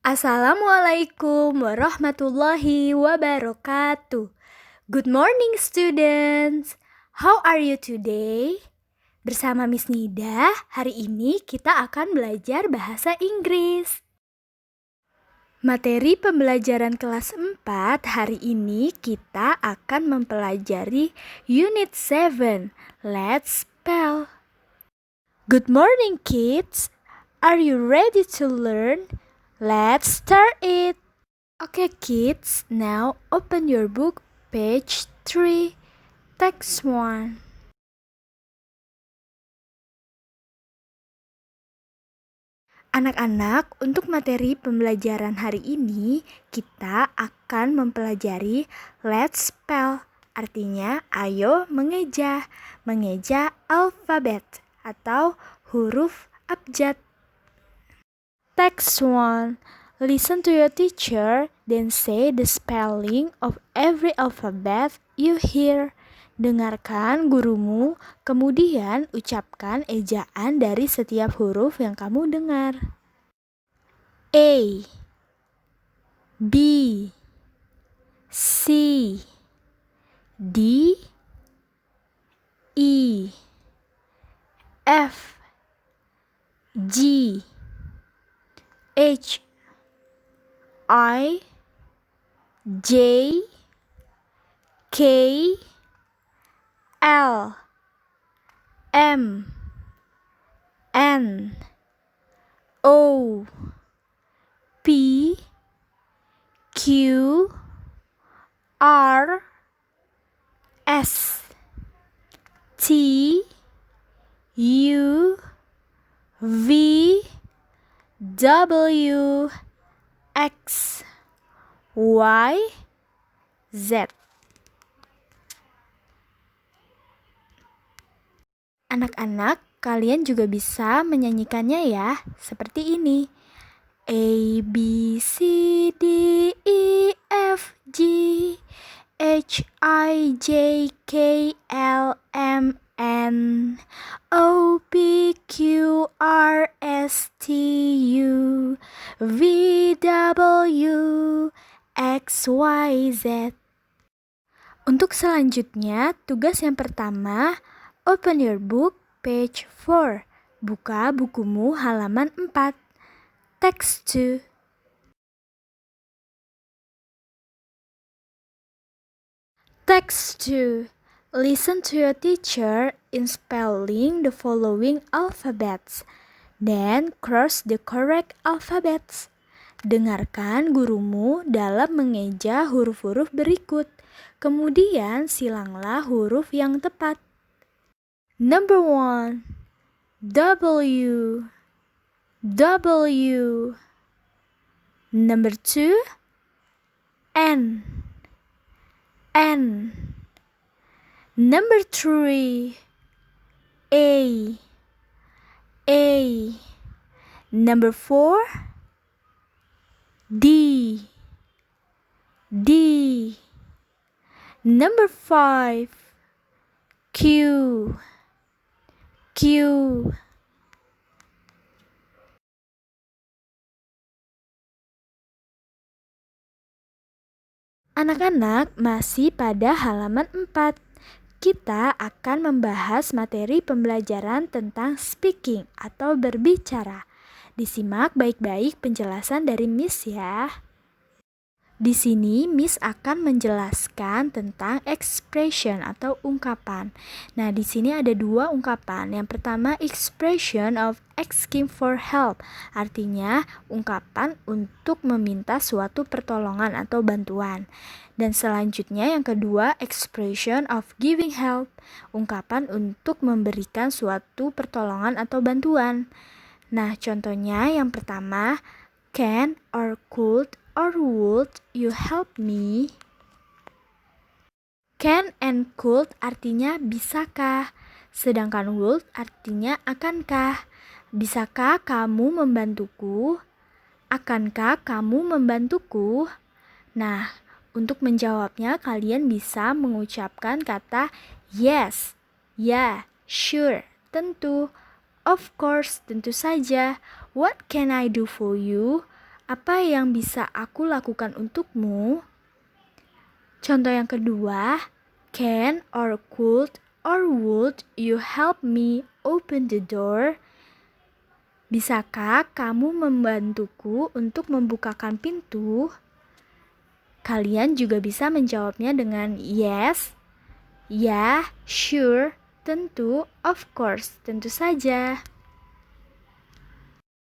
Assalamualaikum warahmatullahi wabarakatuh. Good morning students. How are you today? Bersama Miss Nida, hari ini kita akan belajar bahasa Inggris. Materi pembelajaran kelas 4 hari ini kita akan mempelajari Unit 7. Let's spell. Good morning kids. Are you ready to learn? Let's start it. Okay kids, now open your book, page 3, text 1. Anak-anak, untuk materi pembelajaran hari ini, kita akan mempelajari let's spell. Artinya, ayo mengeja. Mengeja alfabet atau huruf abjad. Text 1. Listen to your teacher, then say the spelling of every alphabet you hear. Dengarkan gurumu, kemudian ucapkan ejaan dari setiap huruf yang kamu dengar. A, B, C, D, E, F, G, H, I, J, K, L, M, N, O, P, Q, R, S, T, U, V, W, X, Y, Z. Anak-anak, kalian juga bisa menyanyikannya ya, seperti ini. A, B, C, D, E, F, G, H, I, J, K, L, M, N, O, P, Q, R, S, T, U, V, W, X, Y, Z. Untuk selanjutnya, tugas yang pertama, open your book, page 4. Buka bukumu halaman 4. Text 2. Text 2. Listen to your teacher in spelling the following alphabets. Then cross the correct alphabets. Dengarkan gurumu dalam mengeja huruf-huruf berikut. Kemudian silanglah huruf yang tepat. Number 1. W. W. Number 2. N. N. Number 3. A. A. Number 4. D. D. Number 5. Q. Q. Anak-anak, masih pada halaman 4. Kita akan membahas materi pembelajaran tentang speaking atau berbicara. Disimak baik-baik penjelasan dari Miss ya. Di sini Miss akan menjelaskan tentang expression atau ungkapan. Nah, di sini ada 2 ungkapan. Yang pertama, expression of asking for help. Artinya, ungkapan untuk meminta suatu pertolongan atau bantuan. Dan selanjutnya yang kedua, expression of giving help. Ungkapan untuk memberikan suatu pertolongan atau bantuan. Nah, contohnya yang pertama, can or could or would you help me? Can and could artinya bisakah, sedangkan would artinya akankah. Bisakah kamu membantuku? Akankah kamu membantuku? Nah, untuk menjawabnya kalian bisa mengucapkan kata yes, ya, sure, tentu, of course, tentu saja, what can I do for you? Apa yang bisa aku lakukan untukmu? Contoh yang kedua, can or could or would you help me open the door? Bisakah kamu membantuku untuk membukakan pintu? Kalian juga bisa menjawabnya dengan yes, ya, sure, tentu, of course, tentu saja.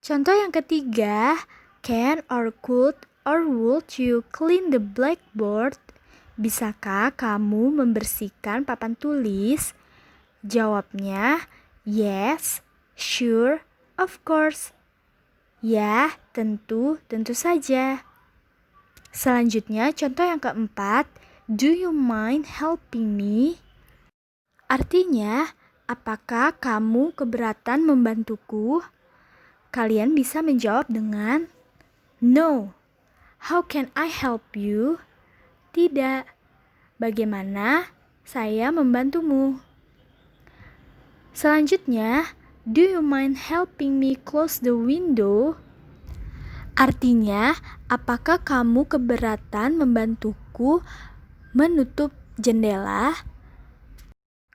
Contoh yang ketiga, can or could or would you clean the blackboard? Bisakah kamu membersihkan papan tulis? Jawabnya yes, sure, of course. Ya, tentu, tentu saja. Selanjutnya, contoh yang keempat, do you mind helping me? Artinya, apakah kamu keberatan membantuku? Kalian bisa menjawab dengan no. How can I help you? Tidak. Bagaimana saya membantumu? Selanjutnya, do you mind helping me close the window? Artinya, apakah kamu keberatan membantuku menutup jendela?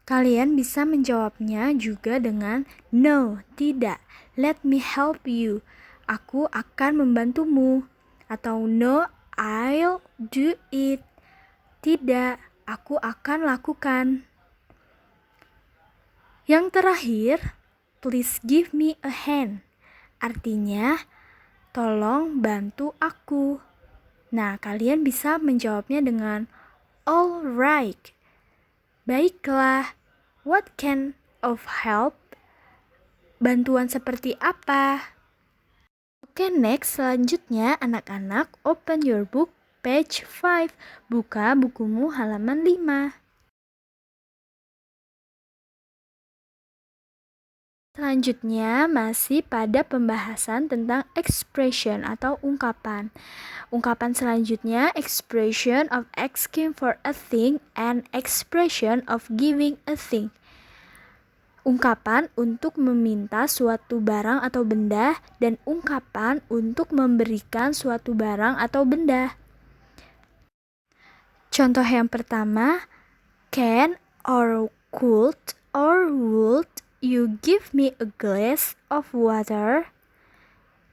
Kalian bisa menjawabnya juga dengan no, tidak. Let me help you. Aku akan membantumu. Atau no, I'll do it. Tidak, aku akan lakukan. Yang terakhir, please give me a hand. Artinya, tolong bantu aku. Nah, kalian bisa menjawabnya dengan alright. Baiklah, what kind of help? Bantuan seperti apa? Oke, next, selanjutnya anak-anak open your book page 5. Buka bukumu halaman 5. Selanjutnya masih pada pembahasan tentang expression atau ungkapan. Ungkapan selanjutnya expression of asking for a thing and expression of giving a thing. Ungkapan untuk meminta suatu barang atau benda dan ungkapan untuk memberikan suatu barang atau benda. Contoh yang pertama, can or could or would you give me a glass of water?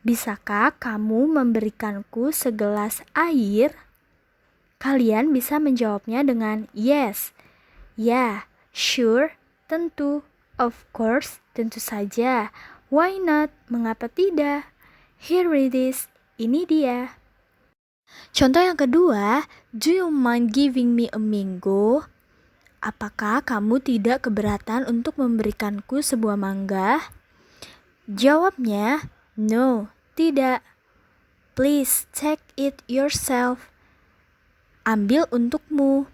Bisakah kamu memberikanku segelas air? Kalian bisa menjawabnya dengan yes, ya, sure, tentu, of course, tentu saja, why not, mengapa tidak, here it is, ini dia. Contoh yang kedua, do you mind giving me a mango? Apakah kamu tidak keberatan untuk memberikanku sebuah mangga? Jawabnya, no, tidak. Please take it yourself. Ambil untukmu.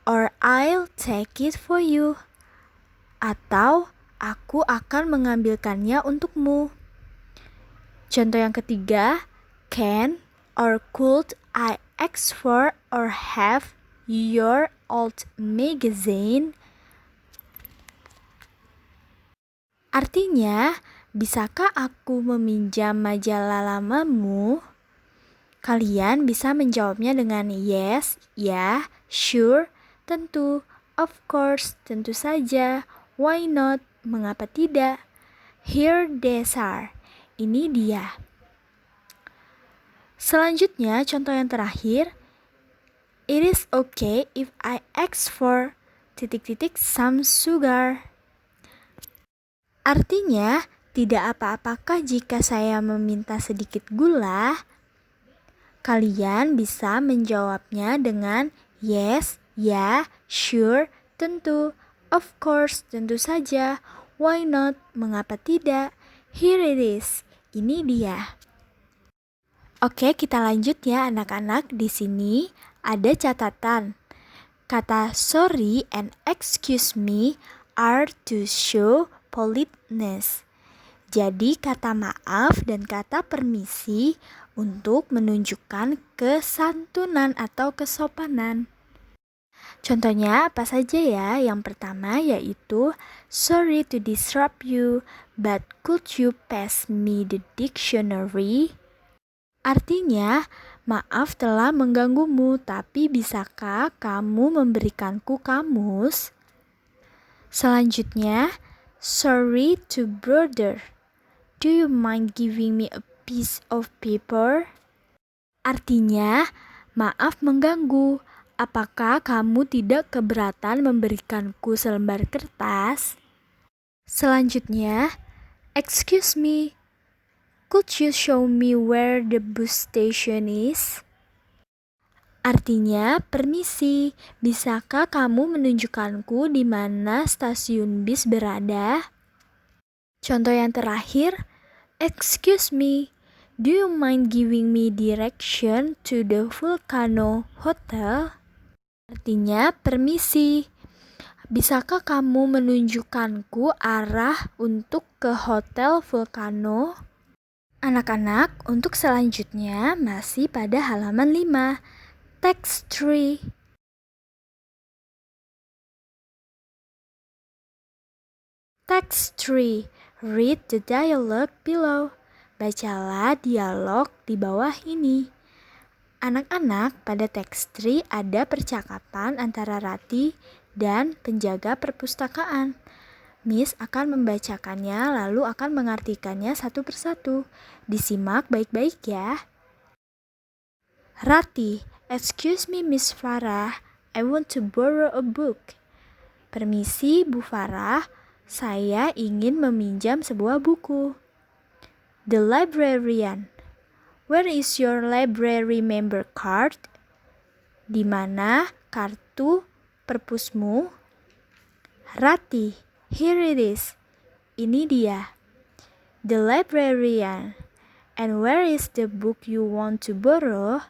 Or I'll take it for you. Atau aku akan mengambilkannya untukmu. Contoh yang ketiga, can or could I ask for or have your old magazine? Artinya, bisakah aku meminjam majalah lamamu? Kalian bisa menjawabnya dengan yes, ya, sure, tentu, of course, tentu saja, why not, mengapa tidak, here they are, ini dia. Selanjutnya, contoh yang terakhir, it is okay if I ask for ... some sugar. Artinya, tidak apa-apakah jika saya meminta sedikit gula? Kalian bisa menjawabnya dengan yes, ya, sure, tentu, of course, tentu saja, why not, mengapa tidak, here it is, ini dia. Oke, kita lanjut ya anak-anak. Di sini ada catatan. Kata sorry and excuse me are to show politeness. Jadi kata maaf dan kata permisi untuk menunjukkan kesantunan atau kesopanan. Contohnya apa saja ya? Yang pertama yaitu sorry to disrupt you, but could you pass me the dictionary? Artinya, maaf telah mengganggumu, tapi bisakah kamu memberikanku kamus? Selanjutnya, sorry to bother. Do you mind giving me a piece of paper? Artinya, maaf mengganggu. Apakah kamu tidak keberatan memberikanku selembar kertas? Selanjutnya, excuse me, could you show me where the bus station is? Artinya, permisi, bisakah kamu menunjukkanku di mana stasiun bis berada? Contoh yang terakhir, excuse me, do you mind giving me direction to the Volcano Hotel? Artinya, permisi, bisakah kamu menunjukkanku arah untuk ke Hotel Volcano? Anak-anak, untuk selanjutnya masih pada halaman 5. Text 3. Text 3. Read the dialogue below. Bacalah dialog di bawah ini. Anak-anak, pada teks 3 ada percakapan antara Rati dan penjaga perpustakaan. Miss akan membacakannya lalu akan mengartikannya satu persatu. Disimak baik-baik ya. Rati, excuse me Miss Farah, I want to borrow a book. Permisi Bu Farah, saya ingin meminjam sebuah buku. The librarian, where is your library member card? Di mana kartu perpusmu? Rati, here it is. Ini dia. The librarian, and where is the book you want to borrow?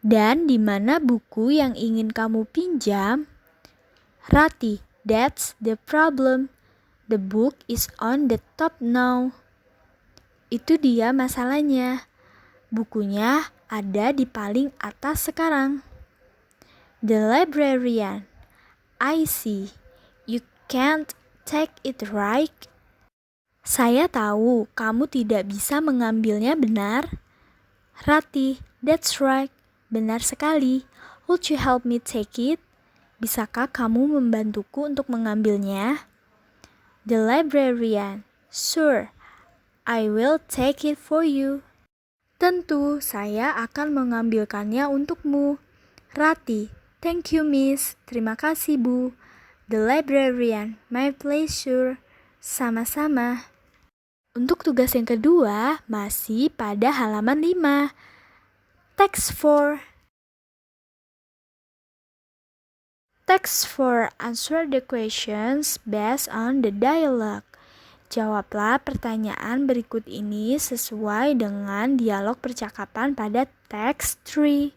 Dan di mana buku yang ingin kamu pinjam? Rati, that's the problem. The book is on the top now. Itu dia masalahnya. Bukunya ada di paling atas sekarang. The librarian, I see. You can't take it right. Saya tahu kamu tidak bisa mengambilnya, benar? Rati, that's right. Benar sekali. Would you help me take it? Bisakah kamu membantuku untuk mengambilnya? The librarian, sure. I will take it for you. Tentu, saya akan mengambilkannya untukmu. Rati, thank you miss. Terima kasih Bu. The librarian, my pleasure. Sama-sama. Untuk tugas yang kedua, masih pada halaman 5. Text 4. Text 4. Answer the questions based on the dialogue. Jawablah pertanyaan berikut ini sesuai dengan dialog percakapan pada text 3.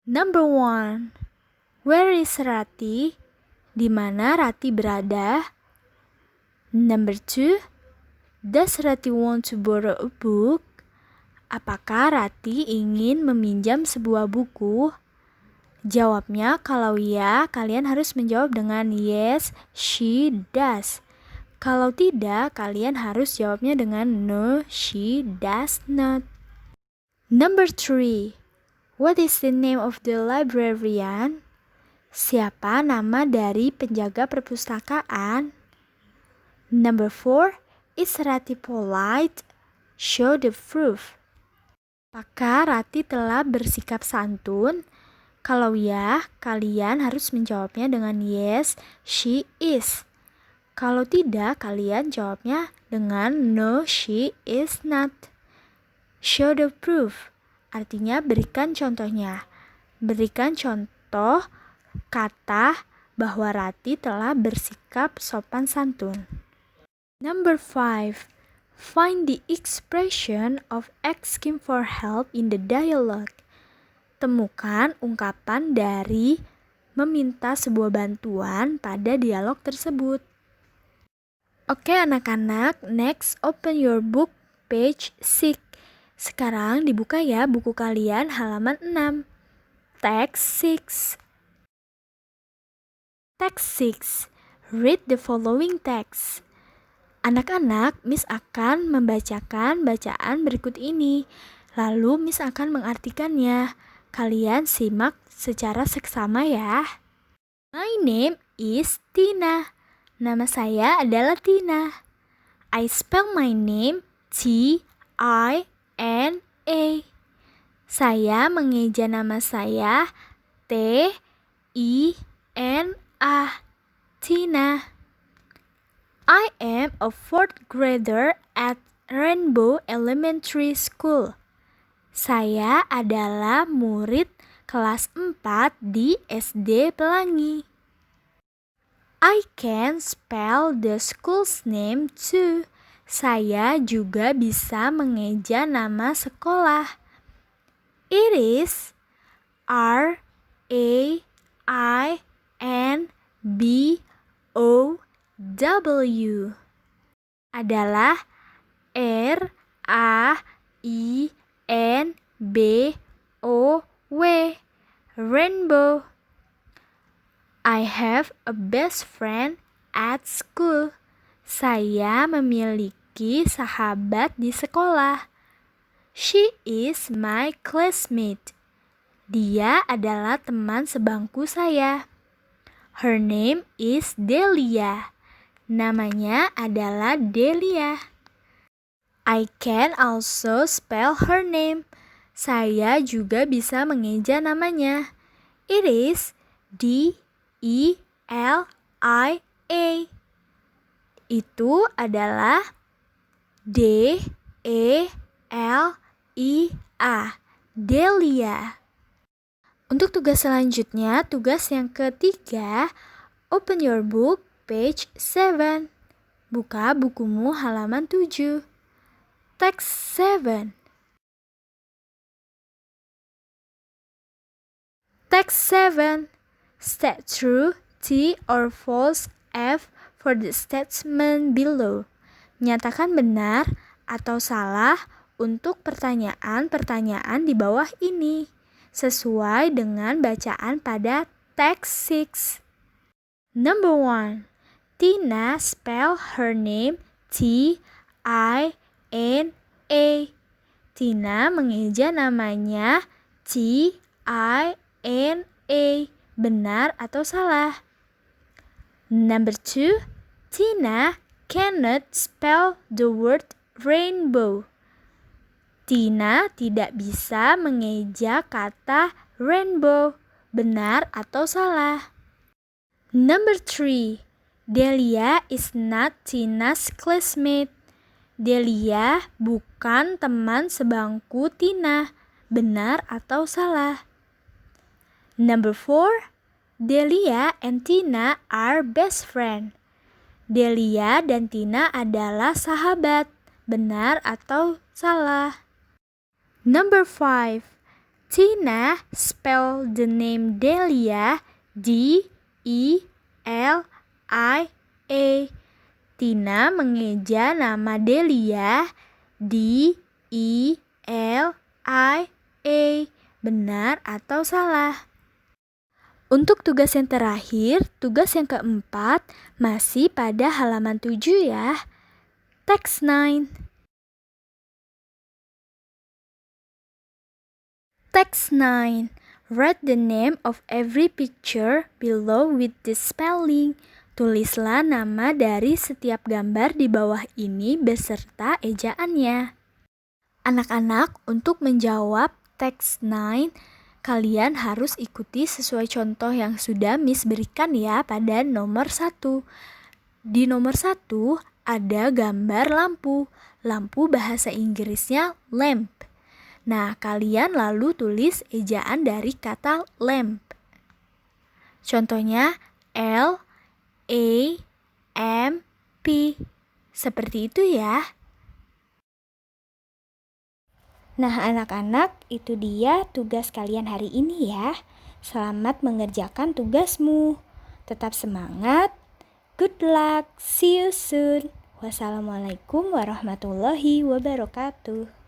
Number 1. Where is Rati? Di mana Rati berada? Number 2. Does Rati want to borrow a book? Apakah Rati ingin meminjam sebuah buku? Jawabnya kalau ya, kalian harus menjawab dengan yes, she does. Kalau tidak, kalian harus jawabnya dengan no, she does not. Number 3. What is the name of the librarian? Siapa nama dari penjaga perpustakaan? Number 4. Is Rati polite? Show the proof. Apakah Rati telah bersikap santun? Kalau ya, kalian harus menjawabnya dengan yes, she is. Kalau tidak, kalian jawabnya dengan no, she is not. Show the proof, artinya berikan contohnya. Berikan contoh kata bahwa Rati telah bersikap sopan santun. Number 5. Find the expression of asking for help in the dialogue. Temukan ungkapan dari meminta sebuah bantuan pada dialog tersebut. Oke anak-anak, next open your book page 6. Sekarang dibuka ya buku kalian halaman 6. Text 6. Text 6. Read the following text. Anak-anak, Miss akan membacakan bacaan berikut ini. Lalu Miss akan mengartikannya. Kalian simak secara seksama ya. My name is Tina. Nama saya adalah Tina. I spell my name T-I-N-A. Saya mengeja nama saya T-I-N-A. Tina. I am a fourth grader at Rainbow Elementary School. Saya adalah murid kelas 4 di SD Pelangi. I can spell the school's name too. Saya juga bisa mengeja nama sekolah. It is RAINBOW. Adalah RAINBOW. Rainbow. I have a best friend at school. Saya memiliki sahabat di sekolah. She is my classmate. Dia adalah teman sebangku saya. Her name is Delia. Namanya adalah Delia. I can also spell her name. Saya juga bisa mengeja namanya. It is D-E-L-I-A. Itu adalah D-E-L-I-A. Delia. Untuk tugas selanjutnya, tugas yang ketiga, open your book, page 7. Buka bukumu halaman 7. Text 7. Text 7. State true, T or false, F for the statement below. Nyatakan benar atau salah untuk pertanyaan-pertanyaan di bawah ini, sesuai dengan bacaan pada text 6. Number 1. Tina spell her name T-I-N-A. Tina mengeja namanya T-I-N-A. Benar atau salah? Number 2. Tina cannot spell the word rainbow. Tina tidak bisa mengeja kata rainbow. Benar atau salah? Number 3. Delia is not Tina's classmate. Delia bukan teman sebangku Tina. Benar atau salah? Number 4. Delia and Tina are best friend. Delia dan Tina adalah sahabat. Benar atau salah? Number 5. Tina spell the name Delia D-E-L-I-A. Tina mengeja nama Delia D-E-L-I-A. Benar atau salah? Untuk tugas yang terakhir, tugas yang keempat, masih pada halaman 7 ya. Text 9. Text 9. Write the name of every picture below with the spelling. Tulislah nama dari setiap gambar di bawah ini beserta ejaannya. Anak-anak, untuk menjawab text 9, kalian harus ikuti sesuai contoh yang sudah Miss berikan ya pada nomor 1. Di nomor 1 ada gambar lampu. Lampu bahasa Inggrisnya lamp. Nah, kalian lalu tulis ejaan dari kata lamp. Contohnya L-A-M-P. Seperti itu ya. Nah, anak-anak, itu dia tugas kalian hari ini ya. Selamat mengerjakan tugasmu. Tetap semangat. Good luck. See you soon. Wassalamualaikum warahmatullahi wabarakatuh.